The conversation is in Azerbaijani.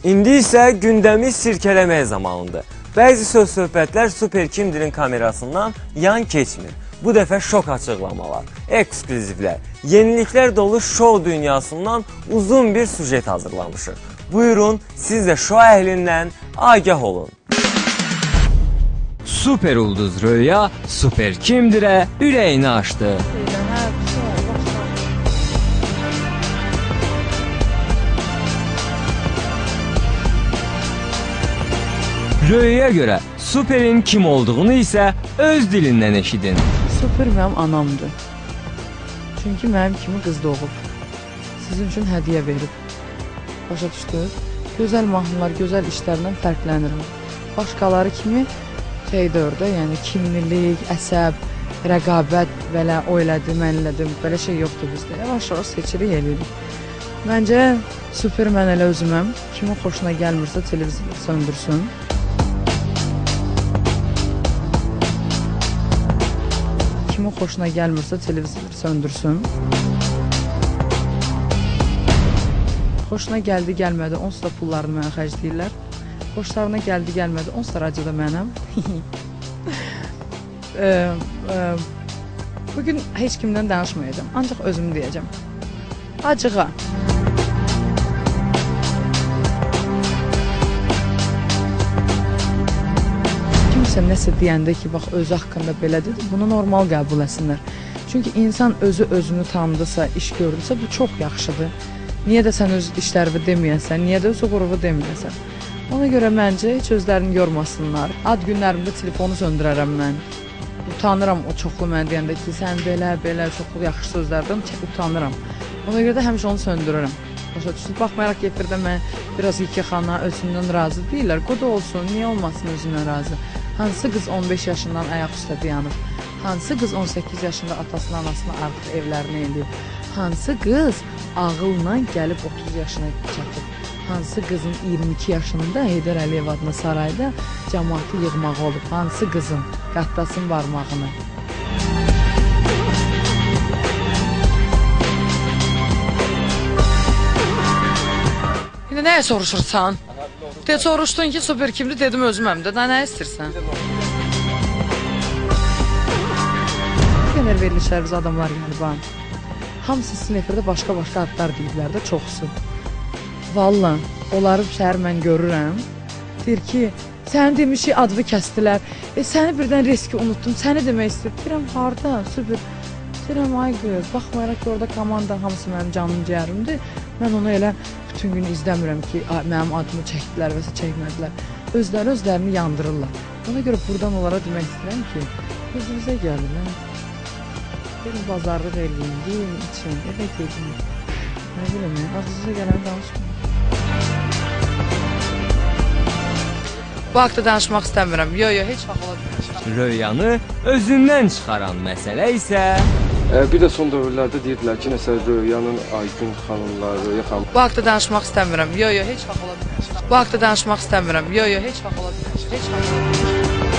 İndi isə gündəmi sirkələmək zamanıdır. Bəzi söz-söhbətlər Super Kimdir'in kamerasından yan keçmir. Bu dəfə şok açıqlamalar, ekskluzivlər, yeniliklər dolu şou dünyasından uzun bir sujet hazırlamışıq. Buyurun, siz də şou əhlindən agah olun. Super ulduz Röya Super Kimdir'e ürəyini açdı. Röya'ya göre Super'in kim olduğunu ise öz dilinden eşidin. Super mənim anamdır. Çünki mənim kimi qız doğub. Sizin üçün hədiyyə verib. Başa düşdünüz? Gözəl mahnılar, gözəl işlərdən fərqlənirəm. Başqaları kimi şeydə orada, yəni kimlilik, əsəb, rəqabət, belə o elədi, mən elədim, belə şey yoxdur bizdə. Yavaş-yavaş seçirik, eləyirik. Məncə, Super mən elə özüməm. Kimin xoşuna gəlmirsə televizor söndürsün. Kimin xoşuna gəlmirsə televizor söndürsün. Xoşuna gəldi, gəlmədi, onsuz da pullarını mənə xərcləyirlər. Xoşlarına gəldi, gəlmədi, onsuz da radioda mənəm. Bugün heç kimdən danışmayacağım, ancaq özümü deyəcəm. Acığa. Kimsə nəsə deyəndə ki, bax, özü haqqında belə dedi, bunu normal qəbul etsinlər. Çünki insan özünü tanıdısa, iş gördüsə, bu çox yaxşıdır. Niyə də sən öz işlərini deməyəsən, niyə də öz uğurunu deməyəsən. Ona görə məncə heç özlərini yormasınlar. Ad günlərimdə telefonu söndürərəm mən. Utanıram o çoxlu mən deyəndə ki, sən belə çoxlu yaxşı sözlərdən utanıram. Ona görə də həmişə onu söndürürəm. Başa düşdünüz, baxmayaraq ki, efirdə mən biraz yekəxana özündən razı deyirlər. Qoda olsun, niyə olmasın özündən razı? Hansı qız 15 yaşından ayaq üstə dayanır? Hansı qız 18 yaşında atasını, anasını artıq evlərinə eləyib? Hansı qız ağılla gəlib 30 yaşına çatıb? Hansı qızın 22 yaşında Heydər Əliyev adına sarayda cəmaatı yığmağı olub? Hansı qızın qatlasın barmağını? İndi nəyə soruşursan? Soruşdun ki, Super kimdir? Dedim özüməm də. Nə istəyirsən? Bu qədər verilişlər biz adamlar gəlib. Hamısı sizin efirdə başqa-başqa adlar deyiblər də çoxsu. Valla, onları şəhər mən görürəm. Deyir ki, səni demişik adını kəstilər. Səni birdən riski unutdum. Səni demək istəyir. Deyirəm, harada? Super. Deyirəm, ay qız, baxmayaraq ki, orada komanda hamısı mənim canım ciyərimdir. Mən onu elə bütün gün izləmirəm ki, mənim adımı çəkdilər və çəkmədilər. Özlərini yandırırlar. Ona görə buradan onlara demək istəyirəm ki, özünüzə gəlin. Gelin bazarlıq eləyin, deyin, için, evə gedin. Nə biləm, ağzınıza gələni danışmayın. Bu haqda danışmaq istəmirəm. Yo, heç vaxt ola bilmir. Röyanı özündən çıxaran məsələ isə... Bir də son dövrlərdə deyirdilər ki, nəsə Röyanın Aygün xanımlar, Röya xanım... Bu haqda danışmaq istəmirəm. Yo, heç vaxt ola bilmir. Bu haqda danışmaq istəmirəm. Yo, heç vaxt ola bilmir. Heç vaxt ola bilmir.